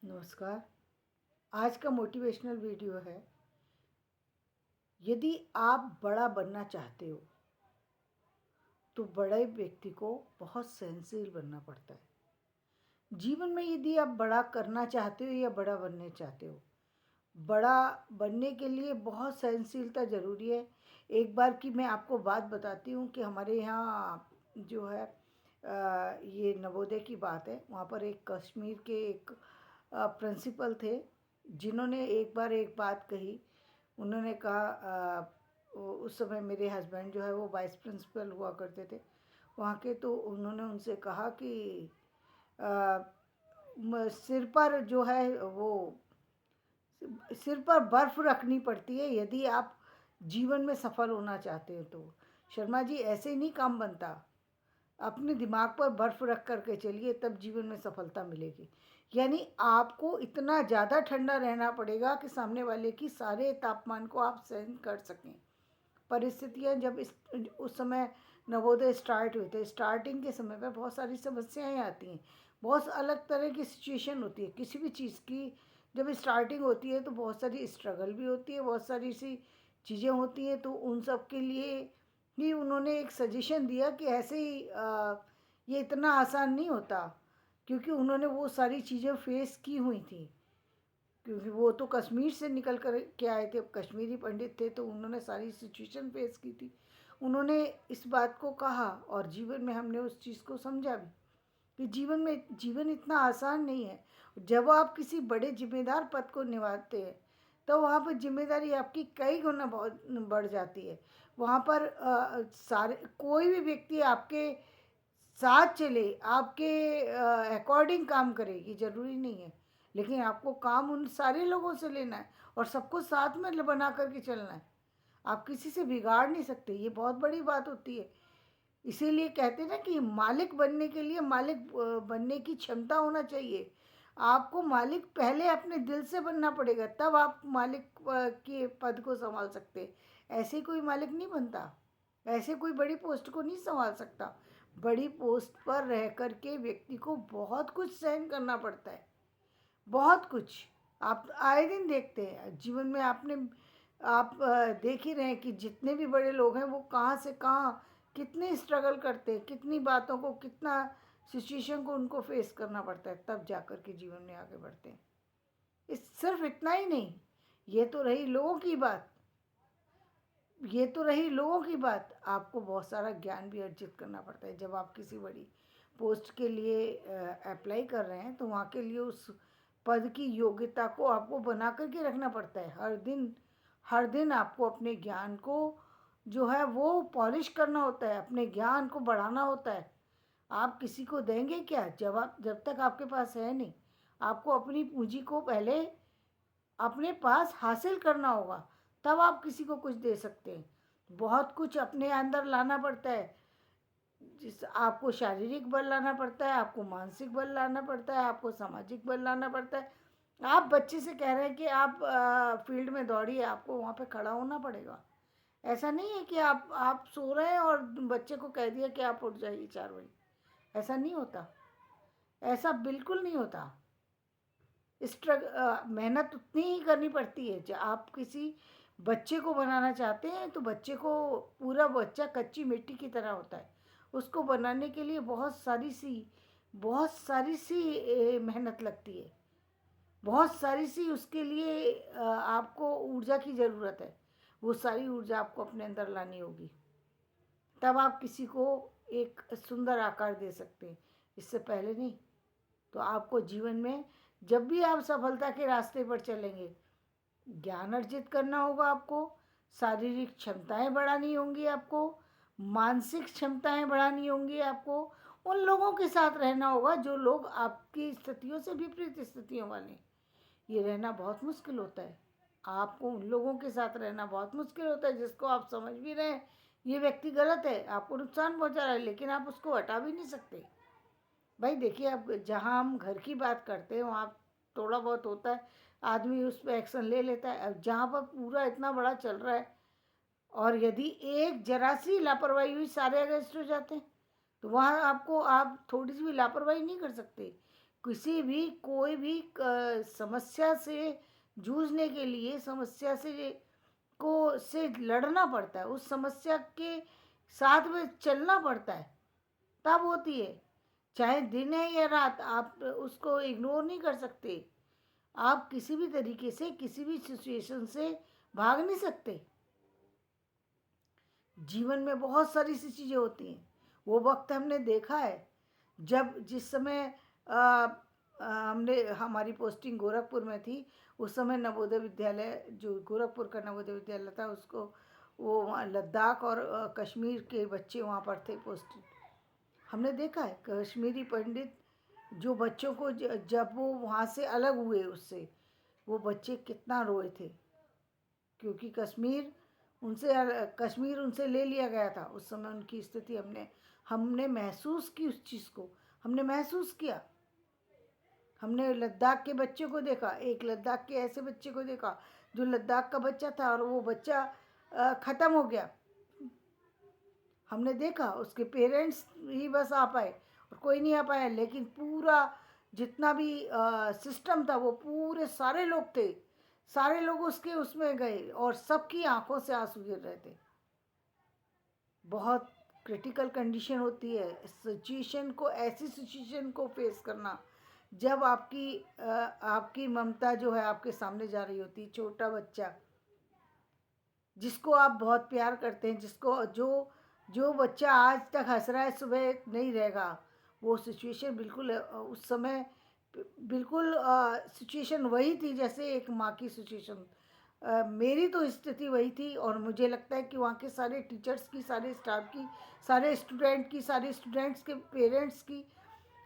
नमस्कार। आज का मोटिवेशनल वीडियो है। यदि आप बड़ा बनना चाहते हो तो बड़े व्यक्ति को बहुत सहनशील बनना पड़ता है। जीवन में यदि आप बड़ा करना चाहते हो या बड़ा बनने चाहते हो, बड़ा बनने के लिए बहुत सहनशीलता ज़रूरी है। एक बार की मैं आपको बात बताती हूँ कि हमारे यहाँ जो है ये नवोदय की बात है। वहाँ पर एक कश्मीर के एक प्रिंसिपल थे, जिन्होंने एक बार एक बात कही। उन्होंने कहा उस समय मेरे हस्बैंड जो है वो वाइस प्रिंसिपल हुआ करते थे वहाँ के। तो उन्होंने उनसे कहा कि सिर पर जो है वो सिर पर बर्फ़ रखनी पड़ती है यदि आप जीवन में सफल होना चाहते हो। तो शर्मा जी, ऐसे ही नहीं काम बनता। अपने दिमाग पर बर्फ़ रख कर के चलिए, तब जीवन में सफलता मिलेगी। यानी आपको इतना ज़्यादा ठंडा रहना पड़ेगा कि सामने वाले की सारे तापमान को आप सहन कर सकें। परिस्थितियाँ जब उस समय नवोदय स्टार्ट हुए थे, स्टार्टिंग के समय पे बहुत सारी समस्याएं आती हैं, बहुत अलग तरह की सिचुएशन होती है किसी भी चीज़ की। जब स्टार्टिंग होती है तो बहुत सारी स्ट्रगल भी होती है, बहुत सारी सी चीज़ें होती हैं। तो उन सब के लिए ही उन्होंने एक सजेशन दिया कि ऐसे ही ये इतना आसान नहीं होता, क्योंकि उन्होंने वो सारी चीज़ें फेस की हुई थी। क्योंकि वो तो कश्मीर से निकल कर के आए थे, अब कश्मीरी पंडित थे, तो उन्होंने सारी सिचुएशन फेस की थी। उन्होंने इस बात को कहा और जीवन में हमने उस चीज़ को समझा भी कि जीवन इतना आसान नहीं है। जब आप किसी बड़े जिम्मेदार पद को निभाते हैं तो वहाँ पर जिम्मेदारी आपकी कई गुना बहुत बढ़ जाती है। वहाँ पर सारे कोई भी व्यक्ति आपके साथ चले, आपके अकॉर्डिंग काम करे, ये ज़रूरी नहीं है। लेकिन आपको काम उन सारे लोगों से लेना है और सबको साथ में बना करके चलना है। आप किसी से बिगाड़ नहीं सकते, ये बहुत बड़ी बात होती है। इसीलिए कहते हैं ना कि मालिक बनने के लिए मालिक बनने की क्षमता होना चाहिए। आपको मालिक पहले अपने दिल से बनना पड़ेगा, तब आप मालिक के पद को संभाल सकते हैं। ऐसे कोई मालिक नहीं बनता, ऐसे कोई बड़ी पोस्ट को नहीं संभाल सकता। बड़ी पोस्ट पर रह कर के व्यक्ति को बहुत कुछ सहन करना पड़ता है, बहुत कुछ। आप आए दिन देखते हैं जीवन में, आप देख ही रहे हैं कि जितने भी बड़े लोग हैं वो कहाँ से कहाँ कितने स्ट्रगल करते हैं, कितनी बातों को, कितना सिचुएशन को उनको फेस करना पड़ता है, तब जाकर के जीवन में आगे बढ़ते हैं। इस सिर्फ इतना ही नहीं, ये तो रही लोगों की बात, ये तो रही लोगों की बात। आपको बहुत सारा ज्ञान भी अर्जित करना पड़ता है। जब आप किसी बड़ी पोस्ट के लिए अप्लाई कर रहे हैं तो वहाँ के लिए उस पद की योग्यता को आपको बना करके रखना पड़ता है। हर दिन आपको अपने ज्ञान को जो है वो पॉलिश करना होता है, अपने ज्ञान को बढ़ाना होता है। आप किसी को देंगे क्या जब तक आपके पास है नहीं। आपको अपनी पूंजी को पहले अपने पास हासिल करना होगा, तब आप किसी को कुछ दे सकते हैं। बहुत कुछ अपने अंदर लाना पड़ता है। जिस आपको शारीरिक बल लाना पड़ता है, आपको मानसिक बल लाना पड़ता है, आपको सामाजिक बल लाना पड़ता है। आप बच्चे से कह रहे हैं कि आप फील्ड में दौड़िए, आपको वहाँ पे खड़ा होना पड़ेगा। ऐसा नहीं है कि आप सो रहे हैं और बच्चे को कह दिया कि आप उठ जाइए 4 बजे। ऐसा नहीं होता, ऐसा बिल्कुल नहीं होता। मेहनत उतनी ही करनी पड़ती है। जब आप किसी बच्चे को बनाना चाहते हैं तो बच्चे को, पूरा बच्चा कच्ची मिट्टी की तरह होता है। उसको बनाने के लिए बहुत सारी सी मेहनत लगती है। बहुत सारी सी उसके लिए आपको ऊर्जा की ज़रूरत है। वो सारी ऊर्जा आपको अपने अंदर लानी होगी, तब आप किसी को एक सुंदर आकार दे सकते हैं। इससे पहले नहीं। तो आपको जीवन में जब भी आप सफलता के रास्ते पर चलेंगे, ज्ञान अर्जित करना होगा आपको, शारीरिक क्षमताएं बढ़ानी होंगी आपको, मानसिक क्षमताएं बढ़ानी होंगी आपको। उन लोगों के साथ रहना होगा जो लोग आपकी स्थितियों से विपरीत स्थितियों वाले। ये रहना बहुत मुश्किल होता है। आपको उन लोगों के साथ रहना बहुत मुश्किल होता है जिसको आप समझ भी रहे हैं ये व्यक्ति गलत है, आपको नुकसान पहुंचा रहा है, लेकिन आप उसको हटा भी नहीं सकते। भाई देखिए, अब जहाँ हम घर की बात करते हैं वहाँ थोड़ा बहुत होता है, आदमी उस पर एक्शन ले लेता है। अब जहाँ पर पूरा इतना बड़ा चल रहा है और यदि एक जरा सी लापरवाही हुई सारे अरेस्ट हो जाते हैं, तो वहाँ आप थोड़ी सी भी लापरवाही नहीं कर सकते। किसी भी कोई भी समस्या से जूझने के लिए समस्या से लड़ना पड़ता है, उस समस्या के साथ में चलना पड़ता है, तब होती है। चाहे दिन है या रात, आप उसको इग्नोर नहीं कर सकते। आप किसी भी तरीके से किसी भी सिचुएशन से भाग नहीं सकते। जीवन में बहुत सारी सी चीज़ें होती हैं। वो वक्त हमने देखा है जब जिस समय हमने हमारी पोस्टिंग गोरखपुर में थी, उस समय नवोदय विद्यालय, जो गोरखपुर का नवोदय विद्यालय था, उसको वो वहाँ लद्दाख और कश्मीर के बच्चे वहाँ पर थे पोस्टेड। हमने देखा है कश्मीरी पंडित जो बच्चों को जब वो वहाँ से अलग हुए, उससे वो बच्चे कितना रोए थे, क्योंकि कश्मीर उनसे ले लिया गया था। उस समय उनकी स्थिति हमने हमने महसूस की, उस चीज़ को हमने महसूस किया। हमने लद्दाख के बच्चे को देखा, एक लद्दाख के ऐसे बच्चे को देखा जो लद्दाख का बच्चा था और वो बच्चा ख़त्म हो गया। हमने देखा उसके पेरेंट्स ही बस आ पाए और कोई नहीं आ पाया, लेकिन पूरा जितना भी सिस्टम था, वो पूरे सारे लोग थे, सारे लोग उसके उसमें गए और सबकी आंखों से आंसू गिर रहे थे। बहुत क्रिटिकल कंडीशन होती है सिचुएशन को, ऐसी सिचुएशन को फेस करना जब आपकी ममता जो है आपके सामने जा रही होती। छोटा बच्चा जिसको आप बहुत प्यार करते हैं, जिसको जो जो बच्चा आज तक हंस रहा है सुबह नहीं रहेगा, वो सिचुएशन बिल्कुल उस समय बिल्कुल सिचुएशन वही थी जैसे एक माँ की सिचुएशन। मेरी तो स्थिति वही थी और मुझे लगता है कि वहाँ के सारे टीचर्स की, सारे स्टाफ की, सारे स्टूडेंट की, सारे स्टूडेंट्स के पेरेंट्स की,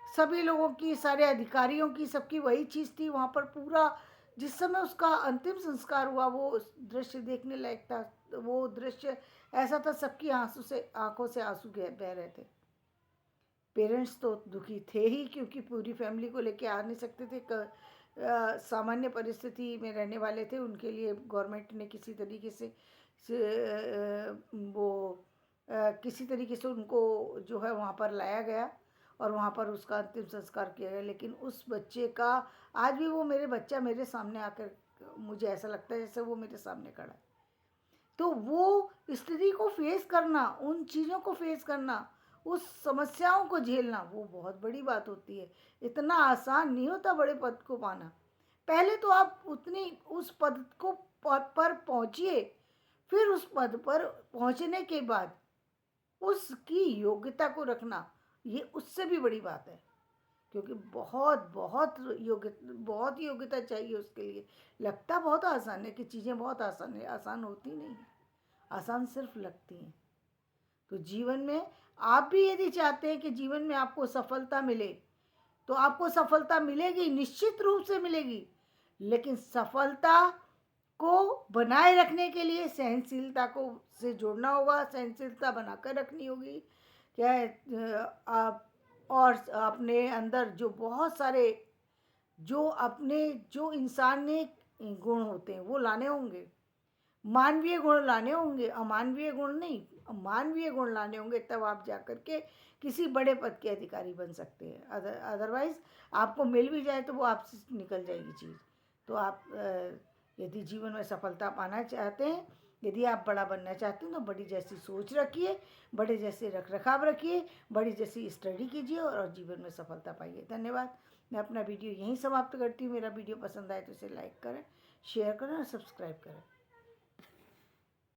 सभी लोगों की, सारे अधिकारियों की, सबकी वही चीज़ थी वहाँ पर। पूरा जिस समय उसका अंतिम संस्कार हुआ, वो उस दृश्य देखने लायक था। वो दृश्य ऐसा था, सबकी आंखों से आंसू बह रहे थे। पेरेंट्स तो दुखी थे ही, क्योंकि पूरी फैमिली को लेके आ नहीं सकते थे। सामान्य परिस्थिति में रहने वाले थे, उनके लिए गवर्नमेंट ने किसी तरीके से वो किसी तरीके से उनको जो है वहाँ पर लाया गया और वहाँ पर उसका अंतिम संस्कार किया गया। लेकिन उस बच्चे का आज भी वो बच्चा मेरे सामने आकर, मुझे ऐसा लगता है जैसे वो मेरे सामने खड़ा है। तो वो स्थिति को फेस करना, उन चीज़ों को फेस करना, उस समस्याओं को झेलना, वो बहुत बड़ी बात होती है। इतना आसान नहीं होता बड़े पद को पाना। पहले तो आप उस पद को पर पहुँचिए, फिर उस पद पर पहुँचने के बाद उसकी योग्यता को रखना, ये उससे भी बड़ी बात है। क्योंकि बहुत योग्यता चाहिए उसके लिए। लगता बहुत आसान है कि चीज़ें बहुत आसान है, आसान होती नहीं है, आसान सिर्फ लगती हैं। तो जीवन में आप भी यदि चाहते हैं कि जीवन में आपको सफलता मिले, तो आपको सफलता मिलेगी, निश्चित रूप से मिलेगी। लेकिन सफलता को बनाए रखने के लिए सहनशीलता को से जोड़ना होगा, सहनशीलता बनाकर रखनी होगी। क्या है, आप और अपने अंदर जो बहुत सारे जो इंसान ने गुण होते हैं वो लाने होंगे। मानवीय गुण लाने होंगे, अमानवीय गुण नहीं, मानवीय गुण लाने होंगे, तब आप जाकर के किसी बड़े पद के अधिकारी बन सकते हैं। अदरवाइज आपको मिल भी जाए तो वो आपसे निकल जाएगी चीज़। तो आप यदि जीवन में सफलता पाना चाहते हैं, यदि आप बड़ा बनना चाहते हैं, तो बड़ी जैसी सोच रखिए, बड़े जैसे रख रखाव रखिए, बड़ी जैसी स्टडी कीजिए और जीवन में सफलता पाइए। धन्यवाद। मैं अपना वीडियो यहीं समाप्त करती हूँ। मेरा वीडियो पसंद आए तो इसे लाइक करें, शेयर करें और सब्सक्राइब करें।